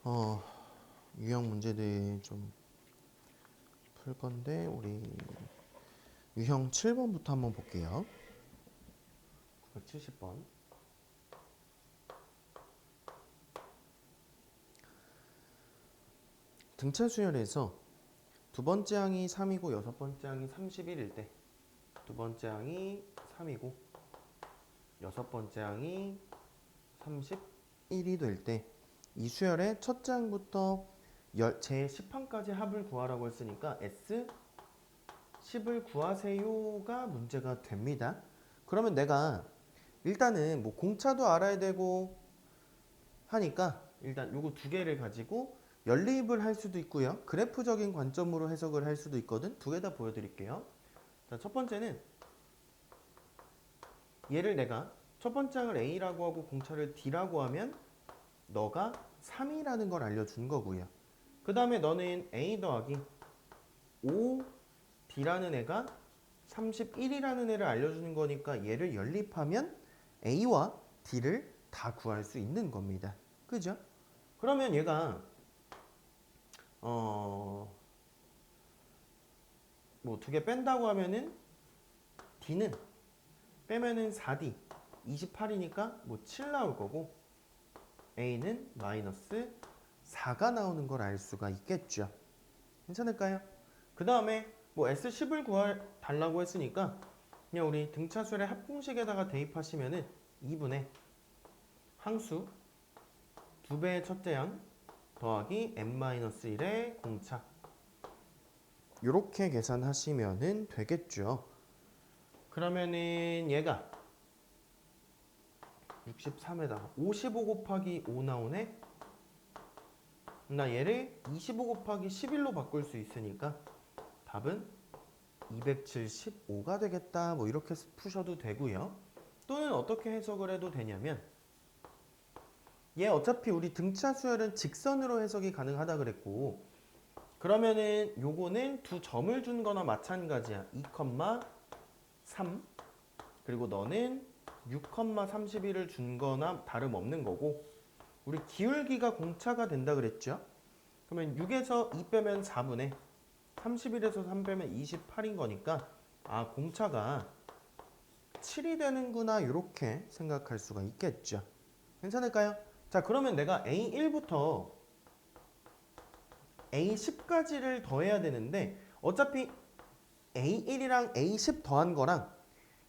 어, 유형 문제들 좀 풀 건데 우리 유형 7번부터 한번 볼게요. 970번. 등차 수열에서 두 번째 항이 3이고 여섯 번째 항이 31일 때, 두 번째 항이 3이고 여섯 번째 항이 31이 될 때, 이 수열의 첫째 항부터 제 10항까지 합을 구하라고 했으니까 S 10을 구하세요가 문제가 됩니다. 그러면 내가 일단은 뭐 공차도 알아야 되고 하니까 일단 요거 두 개를 가지고 연립을 할 수도 있고요. 그래프적인 관점으로 해석을 할 수도 있거든. 두 개 다 보여드릴게요. 자, 첫 번째는 얘를 내가 첫 번째 항을 A라고 하고 공차를 D라고 하면 너가 3이라는 걸 알려준 거고요. 그 다음에 너는 A 더하기 5D라는 애가 31이라는 애를 알려주는 거니까 얘를 연립하면 A와 D를 다 구할 수 있는 겁니다. 그죠? 그러면 얘가 뭐 두 개 뺀다고 하면은 D는 빼면은 4D 28이니까 뭐 7 나올 거고 A는 마이너스 4가 나오는 걸 알 수가 있겠죠. 괜찮을까요? 그 다음에 뭐 S10을 구해달라고 했으니까 그냥 우리 등차수열의 합공식에다가 대입하시면은 2분의 항수 2배의 첫째 항 더하기 n-1의 공차 이렇게 계산하시면은 되겠죠. 그러면은 얘가 63에다가 55 곱하기 5 나오네. 나 얘를 25 곱하기 11로 바꿀 수 있으니까 답은 275가 되겠다. 뭐 이렇게 푸셔도 되고요. 또는 어떻게 해석을 해도 되냐면 얘 어차피 우리 등차 수열은 직선으로 해석이 가능하다 그랬고 그러면은 요거는 두 점을 준 거나 마찬가지야. 2,3 그리고 너는 6,31을 준 거나 다름없는 거고 우리 기울기가 공차가 된다 그랬죠? 그러면 6에서 2 빼면 4분의 31에서 3 빼면 28인 거니까 아 공차가 7이 되는구나 이렇게 생각할 수가 있겠죠. 괜찮을까요? 자 그러면 내가 A1부터 A10까지를 더해야 되는데 어차피 A1이랑 A10 더한 거랑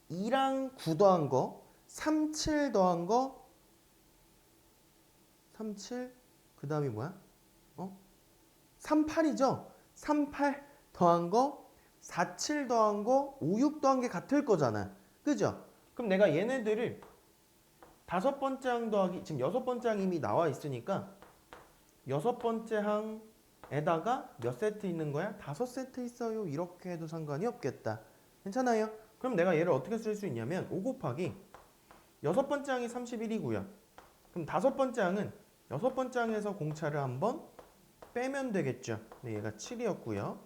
2랑 9 더한 거 3, 7 더한 거 3, 7 그 다음이 뭐야? 3, 8이죠? 3, 8 더한 거 4, 7 더한 거 5, 6 더한 게 같을 거잖아. 그죠? 그럼 내가 얘네들을 다섯 번째 항 더하기 지금 여섯 번째 항 이미 나와 있으니까 여섯 번째 항에다가 몇 세트 있는 거야? 5세트 있어요. 이렇게 해도 상관이 없겠다. 괜찮아요? 그럼 내가 얘를 어떻게 쓸 수 있냐면 5 곱하기 여섯 번째 항이 31이고요. 그럼 다섯 번째 항은 여섯 번째 항에서 공차를 한번 빼면 되겠죠. 근데 얘가 7이었고요.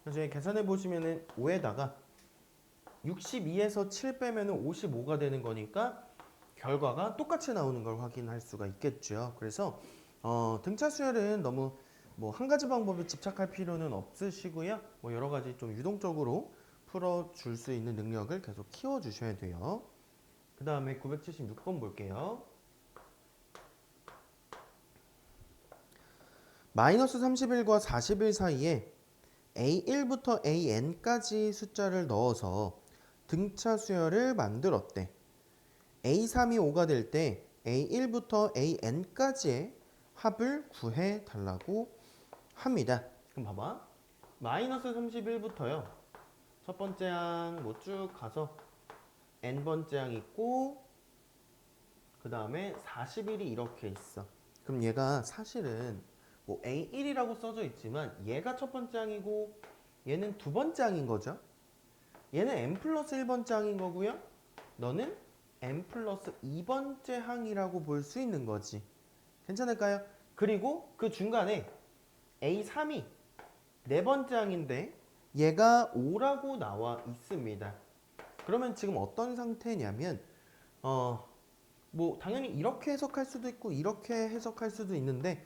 그래서 계산해 보시면은 5에다가 62에서 7 빼면은 55가 되는 거니까 결과가 똑같이 나오는 걸 확인할 수가 있겠죠. 그래서 등차 수열은 너무 뭐 한 가지 방법에 집착할 필요는 없으시고요. 뭐 여러 가지 좀 유동적으로 풀어줄 수 있는 능력을 계속 키워주셔야 돼요. 그 다음에 976번 볼게요. 마이너스 31과 41 사이에 A1부터 AN까지 숫자를 넣어서 등차 수열을 만들었대. A3이 5가 될 때 A1부터 AN까지의 합을 구해 달라고 합니다. 그럼 봐봐. 마이너스 31부터요. 첫 번째 항 뭐 쭉 가서 n번째 항 있고 그 다음에 41이 이렇게 있어. 그럼 얘가 사실은 뭐 A1이라고 써져 있지만 얘가 첫 번째 항이고 얘는 두 번째 항인 거죠. 얘는 n 플러스 1번째 항인 거고요. 너는 n 플러스 2번째 항이라고 볼 수 있는 거지. 괜찮을까요? 그리고 그 중간에 A3이 네 번째 항인데 얘가 5라고 나와 있습니다. 그러면 지금 어떤 상태냐면 뭐 당연히 이렇게 해석할 수도 있고 이렇게 해석할 수도 있는데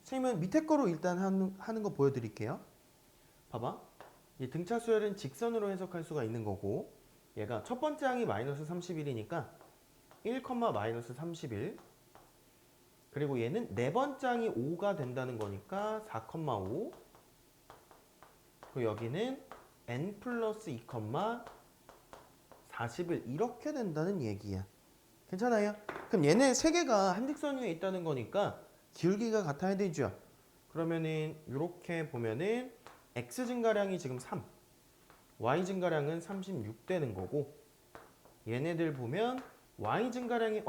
선생님은 밑에 거로 일단 하는 거 보여드릴게요. 봐봐. 이 등차 수열은 직선으로 해석할 수가 있는 거고 얘가 첫 번째 항이 마이너스 31이니까 1, 마이너스 31 그리고 얘는 네 번째 항이 5가 된다는 거니까 4,5 그리고 여기는 n 플러스 2, 41 이렇게 된다는 얘기야. 괜찮아요? 그럼 얘네 세 개가 한직선 위에 있다는 거니까 기울기가 같아야 되죠. 그러면은 이렇게 보면은 x 증가량이 지금 3, y 증가량은 36 되는 거고 얘네들 보면 y 증가량이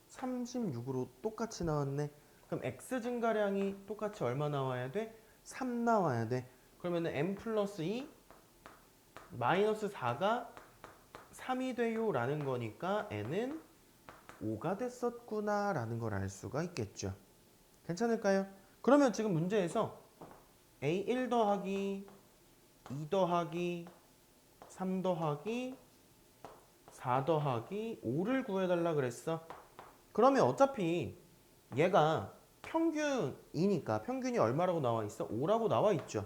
36으로 똑같이 나왔네. 그럼 x 증가량이 똑같이 얼마 나와야 돼? 3 나와야 돼. 그러면은 m 플러스 2 마이너스 4가 3이 돼요 라는 거니까 n은 5가 됐었구나 라는 걸 알 수가 있겠죠. 괜찮을까요? 그러면 지금 문제에서 a1 더하기 2 더하기 3 더하기 4 더하기 5를 구해달라 그랬어. 그러면 어차피 얘가 평균이니까 평균이 얼마라고 나와 있어? 5라고 나와 있죠.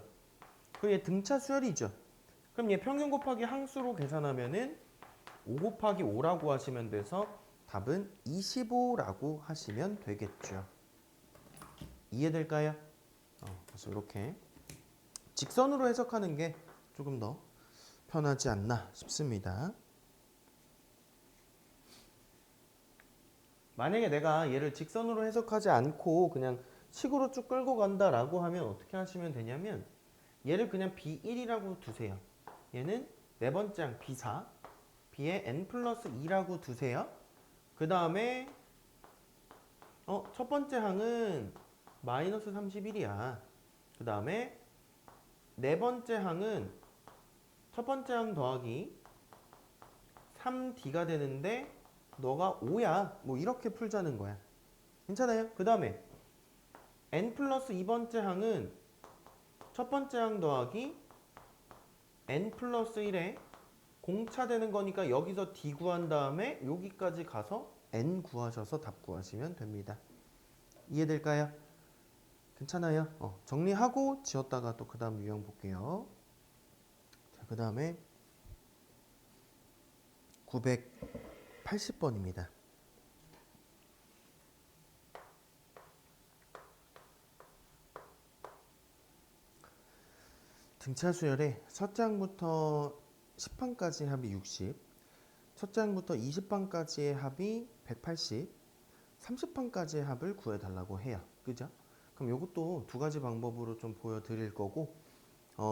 그리고 얘 등차 수열이죠. 그럼 얘 평균 곱하기 항수로 계산하면은 5 곱하기 5라고 하시면 돼서 답은 25라고 하시면 되겠죠. 이해될까요? 그래서 이렇게 직선으로 해석하는 게 조금 더 편하지 않나 싶습니다. 만약에 내가 얘를 직선으로 해석하지 않고 그냥 식으로 쭉 끌고 간다라고 하면 어떻게 하시면 되냐면 얘를 그냥 B1이라고 두세요. 얘는 네 번째 항 B4, B에 N 플러스 2라고 두세요. 그 다음에 첫 번째 항은 마이너스 31이야. 그 다음에 네 번째 항은 첫 번째 항 더하기 3D가 되는데 너가 5야. 뭐 이렇게 풀자는 거야. 괜찮아요? 그 다음에 N 플러스 2번째 항은 첫 번째 항 더하기 N 플러스 1에 공차되는 거니까 여기서 D 구한 다음에 여기까지 가서 N 구하셔서 답 구하시면 됩니다. 이해될까요? 괜찮아요? 정리하고 지웠다가 또 그 다음 유형 볼게요. 자, 그 다음에 980번입니다. 등차 수열의 첫 장부터 10판까지 합이 60, 첫 장부터 20판까지의 합이 180, 30판까지의 합을 구해달라고 해요. 그죠? 그럼 이것도 두 가지 방법으로 좀 보여드릴 거고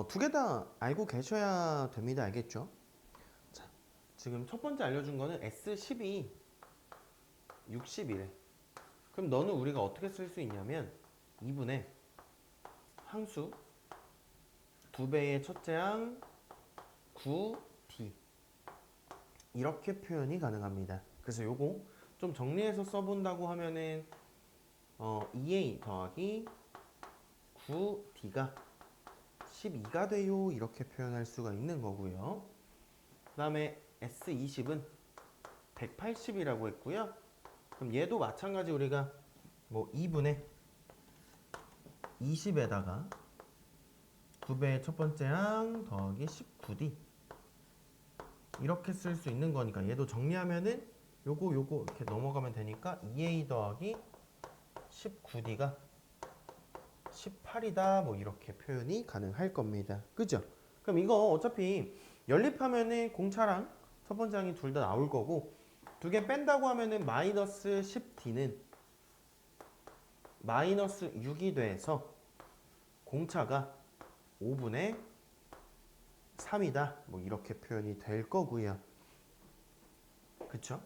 두 개 다 알고 계셔야 됩니다. 알겠죠? 자, 지금 첫 번째 알려준 거는 S12 60이래. 그럼 너는 우리가 어떻게 쓸 수 있냐면 2분의 항수 2배의 첫째 항 9D 이렇게 표현이 가능합니다. 그래서 요거 좀 정리해서 써본다고 하면은 2A 더하기 9D가 12가 돼요 이렇게 표현할 수가 있는 거고요. 그 다음에 S20은 180이라고 했고요. 그럼 얘도 마찬가지 우리가 뭐 2분의 20에다가 2배의 첫 번째 항 더하기 19D 이렇게 쓸 수 있는 거니까 얘도 정리하면은 요거 이렇게 넘어가면 되니까 2A 더하기 19D가 18이다 뭐 이렇게 표현이 가능할 겁니다. 그죠? 그럼 이거 어차피 연립하면은 공차랑 첫 번째 항이 둘 다 나올 거고 두 개 뺀다고 하면은 마이너스 10D는 마이너스 6이 돼서 공차가 5분의 3이다 뭐 이렇게 표현이 될 거고요. 그쵸?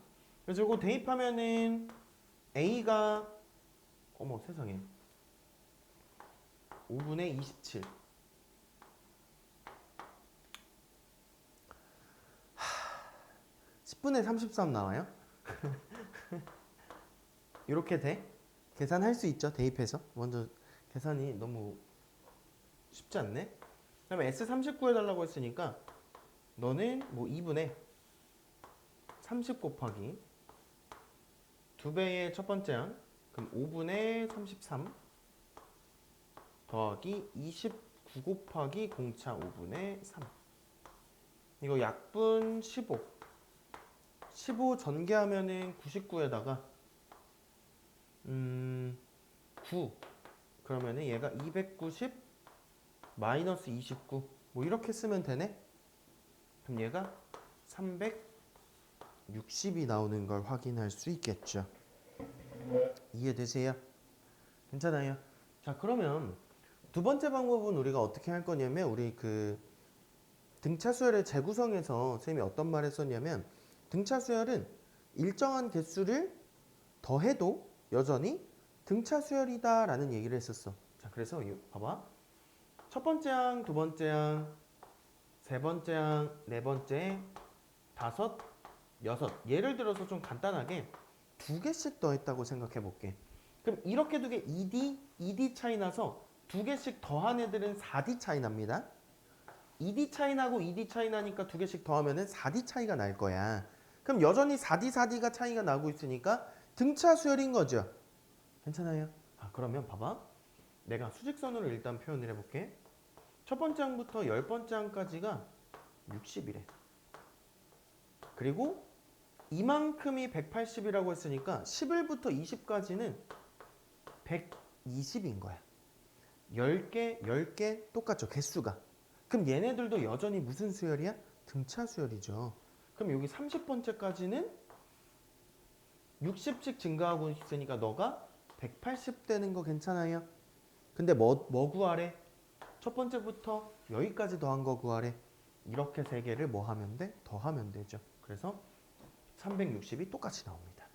그래서 이거 대입하면은 A가 어머 세상에 5분의 27 10분의 33 나와요? 이렇게 돼? 계산할 수 있죠 대입해서. 먼저 계산이 너무 쉽지 않네. 그 다음에 S30 구해달라고 했으니까 너는 뭐 2분의 30 곱하기 2배의 첫 번째 항 그럼 5분의 33 더하기 29 곱하기 공차 5분의 3. 이거 약분 15. 15 전개하면은 99에다가 9. 그러면은 얘가 290 마이너스 29. 뭐 이렇게 쓰면 되네. 그럼 얘가 360이 나오는 걸 확인할 수 있겠죠. 이해되세요? 괜찮아요? 자, 그러면 두 번째 방법은 우리가 어떻게 할 거냐면 우리 그 등차 수열의 재구성에서 선생님이 어떤 말 했었냐면 등차 수열은 일정한 개수를 더해도 여전히 등차 수열이다 라는 얘기를 했었어. 자, 그래서 봐봐. 첫 번째 항, 두 번째 항, 세 번째 항, 네 번째, 다섯, 여섯. 예를 들어서 좀 간단하게 두 개씩 더했다고 생각해 볼게. 그럼 이렇게 두 개 2D 차이 나서 두 개씩 더한 애들은 4D 차이 납니다. 2D 차이 나고 2D 차이 나니까 두 개씩 더하면은 4D 차이가 날 거야. 그럼 여전히 4D가 차이가 나고 있으니까 등차 수열인 거죠. 괜찮아요? 아, 그러면 봐봐. 내가 수직선으로 일단 표현을 해볼게. 첫 번째 항부터 10번째 항까지가 60이래. 그리고 이만큼이 180이라고 했으니까 11부터 20까지는 120인 거야. 10개, 10개 똑같죠. 개수가. 그럼 얘네들도 여전히 무슨 수열이야? 등차 수열이죠. 그럼 여기 30번째까지는 60씩 증가하고 있으니까 너가 180 되는 거 괜찮아요? 근데 뭐 구하래? 첫 번째부터 여기까지 더한 거 구하래. 이렇게 세 개를 뭐 하면 돼? 더하면 되죠. 그래서 360이 똑같이 나옵니다.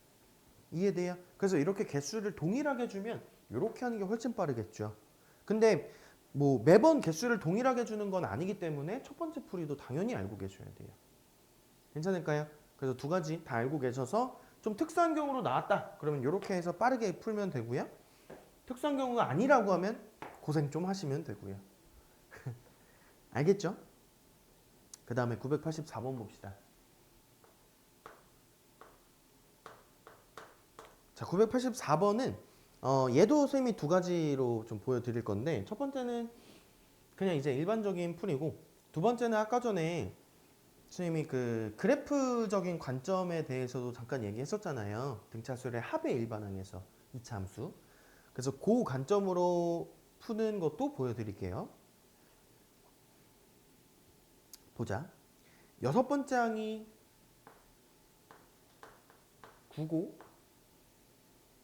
이해돼요? 그래서 이렇게 개수를 동일하게 주면 이렇게 하는 게 훨씬 빠르겠죠. 근데 뭐 매번 개수를 동일하게 주는 건 아니기 때문에 첫 번째 풀이도 당연히 알고 계셔야 돼요. 괜찮을까요? 그래서 두 가지 다 알고 계셔서 좀 특수한 경우로 나왔다. 그러면 이렇게 해서 빠르게 풀면 되고요. 특수한 경우가 아니라고 하면 고생 좀 하시면 되고요. 알겠죠? 그 다음에 984번 봅시다. 자, 984번은 얘도 선생님이 두 가지로 좀 보여드릴 건데 첫 번째는 그냥 이제 일반적인 풀이고 두 번째는 아까 전에 선생님이 그 그래프적인 관점에 대해서도 잠깐 얘기했었잖아요. 등차수열의 합의 일반항에서 2차 함수. 그래서 그 관점으로 푸는 것도 보여드릴게요. 보자. 여섯 번째 항이 9고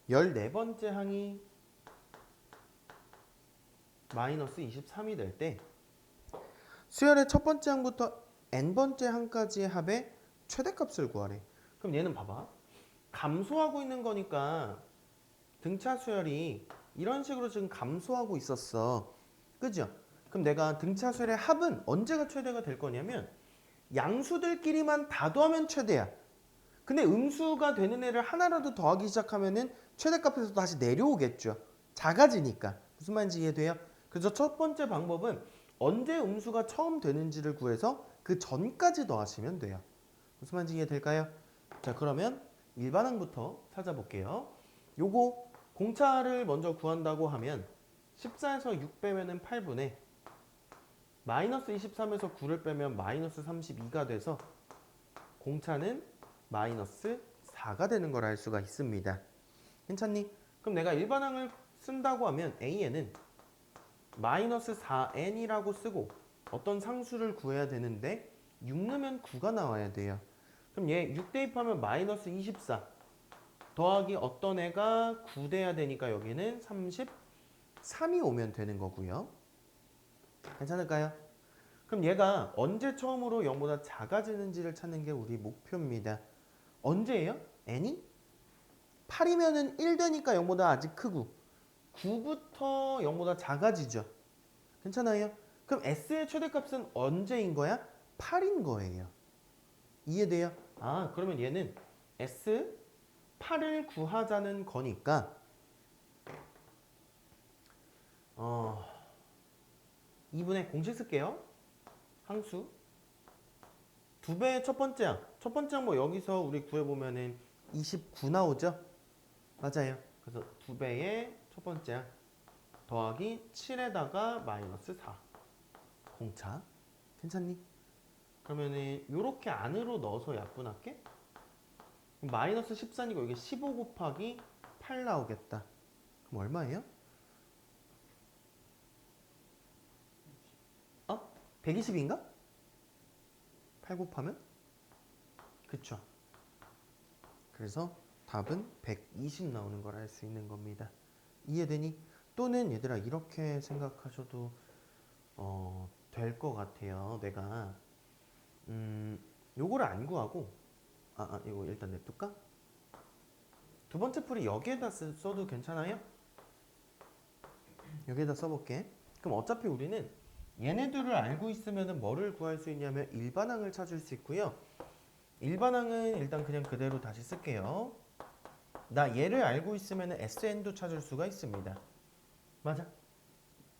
14번째 항이 마이너스 23이 될 때 수열의 첫 번째 항부터 n번째 항까지의 합의 최대값을 구하래. 그럼 얘는 봐봐. 감소하고 있는 거니까 등차 수열이 이런 식으로 지금 감소하고 있었어. 그죠? 그럼 내가 등차 수열의 합은 언제가 최대가 될 거냐면 양수들끼리만 다 더하면 최대야. 근데 음수가 되는 애를 하나라도 더하기 시작하면은 최대값에서 다시 내려오겠죠. 작아지니까. 무슨 말인지 이해돼요? 그래서 첫 번째 방법은 언제 음수가 처음 되는지를 구해서 그 전까지 더하시면 돼요. 무슨 말인지 이해될까요? 자, 그러면 일반항부터 찾아볼게요. 요거 공차를 먼저 구한다고 하면 14에서 6 빼면은 8분의 마이너스 23에서 9를 빼면 마이너스 32가 돼서 공차는 마이너스 4가 되는 걸 알 수가 있습니다. 괜찮니? 그럼 내가 일반항을 쓴다고 하면 A에는 마이너스 4n이라고 쓰고 어떤 상수를 구해야 되는데 6 넣으면 9가 나와야 돼요. 그럼 얘 6 대입하면 마이너스 24 더하기 어떤 애가 9 돼야 되니까 여기는 33이 오면 되는 거고요. 괜찮을까요? 그럼 얘가 언제 처음으로 0보다 작아지는지를 찾는 게 우리 목표입니다. 언제예요? n이? 8이면은 1 되니까 0보다 아직 크고 9부터 0보다 작아지죠. 괜찮아요? 그럼 s의 최대값은 언제인 거야? 8인 거예요. 이해돼요? 아, 그러면 얘는 s 8을 구하자는 거니까 2분의 공식 쓸게요. 항수 2배의 첫 번째 항. 첫 번째 항 뭐 여기서 우리 구해보면은 29 나오죠? 맞아요. 그래서 2배의 첫 번째 항 더하기 7에다가 마이너스 4. 공차. 괜찮니? 그러면은 요렇게 안으로 넣어서 약분할게. 마이너스 14니까 이게 15 곱하기 8 나오겠다. 그럼 얼마예요? 120인가? 8 곱하면? 그쵸. 그래서 답은 120 나오는 걸 알 수 있는 겁니다. 이해되니? 또는 얘들아 이렇게 생각하셔도 될 것 같아요. 내가 요거를 안 구하고 이거 일단 냅둘까? 두 번째 풀이 여기에다 써도 괜찮아요? 여기에다 써볼게. 그럼 어차피 우리는 얘네들을 알고 있으면 뭐를 구할 수 있냐면 일반항을 찾을 수 있고요. 일반항은 일단 그냥 그대로 다시 쓸게요. 나 얘를 알고 있으면 SN도 찾을 수가 있습니다. 맞아?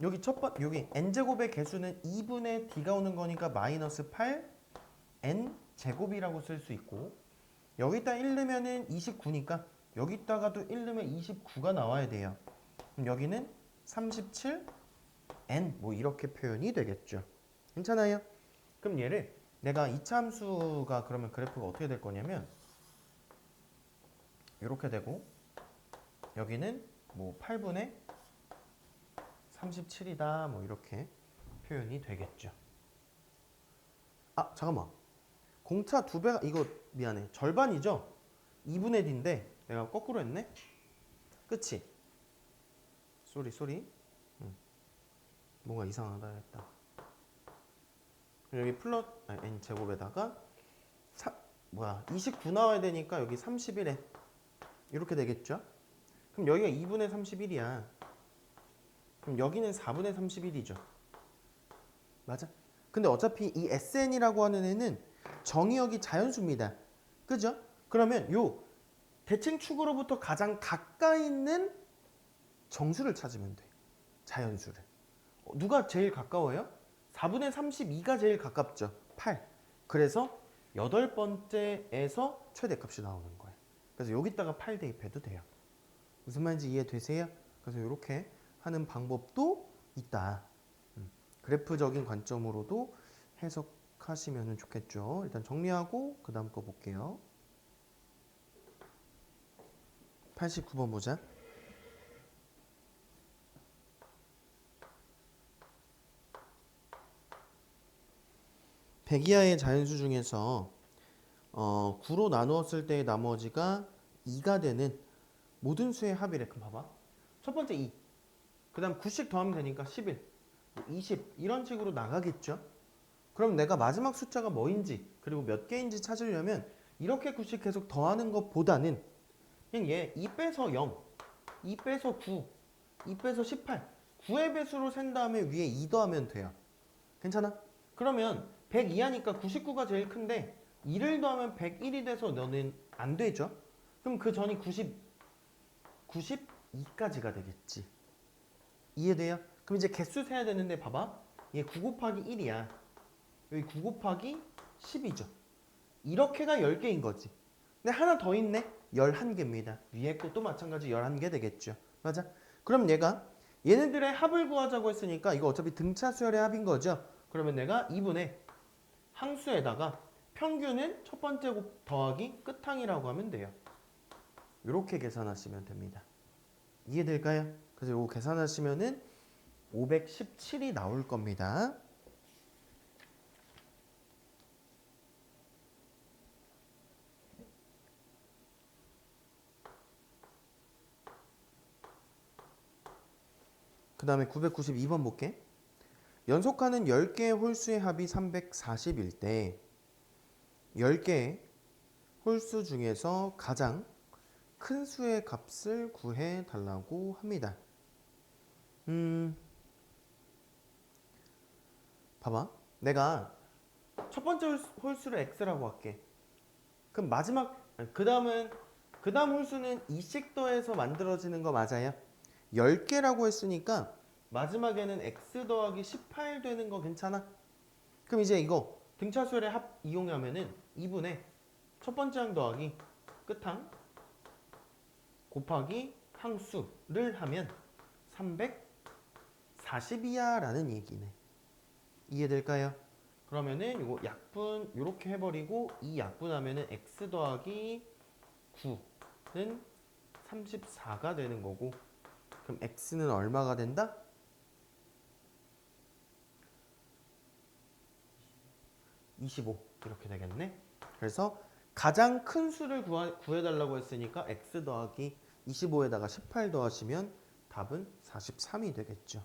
여기 여기 n제곱의 개수는 2분의 d가 오는 거니까 마이너스 8 n 제곱이라고 쓸 수 있고, 여기다 1 넣으면은 29니까 여기다가도 1 넣으면 29가 나와야 돼요. 그럼 여기는 37 n 뭐 이렇게 표현이 되겠죠. 괜찮아요? 그럼 얘를 내가 이차함수가 그러면 그래프가 어떻게 될 거냐면 이렇게 되고, 여기는 뭐 8분의 37이다 뭐 이렇게 표현이 되겠죠. 잠깐만, 공차 2배가 이거 미안해, 절반이죠? 2분의 d인데 내가 거꾸로 했네? 그치? 쏘리 뭔가 이상하다 했다. 여기 n 제곱에다가 29 나와야 되니까 여기 31에 이렇게 되겠죠? 그럼 여기가 2분의 31이야. 그럼 여기는 4분의 31이죠. 맞아? 근데 어차피 이 SN이라고 하는 애는 정의역이 자연수입니다. 그죠? 그러면 요 대칭축으로부터 가장 가까이 있는 정수를 찾으면 돼. 자연수를. 누가 제일 가까워요? 4분의 32가 제일 가깝죠. 8. 그래서 8번째에서 최대값이 나오는 거예요. 그래서 여기다가 8 대입해도 돼요. 무슨 말인지 이해되세요? 그래서 이렇게 하는 방법도 있다. 그래프적인 관점으로도 해석하시면 좋겠죠. 일단 정리하고 그 다음 거 볼게요. 89번 보자. 백이하의 자연수 중에서 9로 나누었을 때의 나머지가 2가 되는 모든 수의 합이래. 그럼 봐봐. 첫 번째 2. 그 다음 9씩 더하면 되니까 11, 20 이런 식으로 나가겠죠. 그럼 내가 마지막 숫자가 뭐인지 그리고 몇 개인지 찾으려면 이렇게 9씩 계속 더하는 것보다는 그냥 얘 2 빼서 0, 2 빼서 9, 2 빼서 18, 9의 배수로 센 다음에 위에 2 더하면 돼요. 괜찮아? 그러면 102하니까 99가 제일 큰데 2를 더하면 101이 돼서 너는 안 되죠? 그럼 그 전이 92까지가 되겠지. 이해돼요? 그럼 이제 개수 세야 되는데 봐봐. 얘 9 곱하기 1이야. 여기 9 곱하기 10이죠. 이렇게가 10개인 거지. 근데 하나 더 있네. 11개입니다. 위에 것도 마찬가지 11개 되겠죠. 맞아? 그럼 얘네들의 합을 구하자고 했으니까 이거 어차피 등차수열의 합인 거죠. 그러면 내가 2분의 항수에다가 평균은 첫 번째 곱 더하기 끝항이라고 하면 돼요. 이렇게 계산하시면 됩니다. 이해될까요? 그래서 이거 계산하시면은 517이 나올 겁니다. 그 다음에 992번 볼게. 연속하는 10개의 홀수의 합이 340일 때 10개의 홀수 중에서 가장 큰 수의 값을 구해 달라고 합니다. 봐봐. 내가 첫 번째 홀수를 x라고 할게. 그럼 그 다음 홀수는 2씩 더해서 만들어지는 거 맞아요? 10개라고 했으니까 마지막에는 x 더하기 18 되는 거 괜찮아? 그럼 이제 이거 등차수열의 합 이용하면은 2분의 첫 번째 항 더하기 끝항 곱하기 항수를 하면 340 40이야 라는 얘기네. 이해될까요? 그러면은 이거 약분 이렇게 해버리고 이 약분하면은 x 더하기 9는 34가 되는 거고, 그럼 x는 얼마가 된다? 25 이렇게 되겠네. 그래서 가장 큰 수를 구해달라고 했으니까 x 더하기 25에다가 18 더하시면 답은 43이 되겠죠.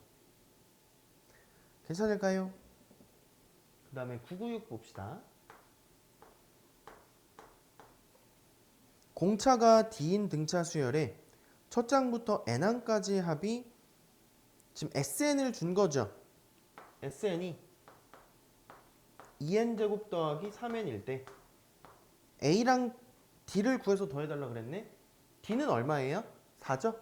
괜찮을까요? 그 다음에 996 봅시다. 공차가 D인 등차 수열에 첫 장부터 N항까지 합이 지금 SN을 준 거죠. SN이 2N제곱 더하기 3N일 때 A랑 D를 구해서 더해달라 그랬네. D는 얼마예요? 4죠?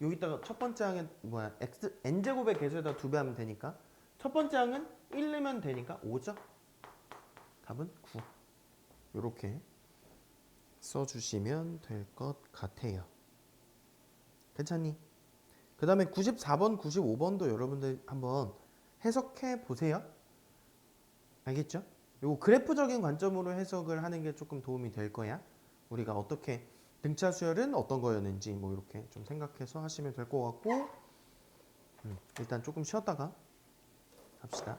여기다가 첫 번째 항에 뭐야 X, N제곱의 개수에다 2배 하면 되니까 첫 번째 항은 1 넣으면 되니까 5죠? 답은 9. 요렇게 써주시면 될 것 같아요. 괜찮니? 그 다음에 94번, 95번도 여러분들 한번 해석해 보세요. 알겠죠? 요거 그래프적인 관점으로 해석을 하는 게 조금 도움이 될 거야. 우리가 어떻게 등차 수열은 어떤 거였는지 뭐 이렇게 좀 생각해서 하시면 될 것 같고, 일단 조금 쉬었다가 합시다.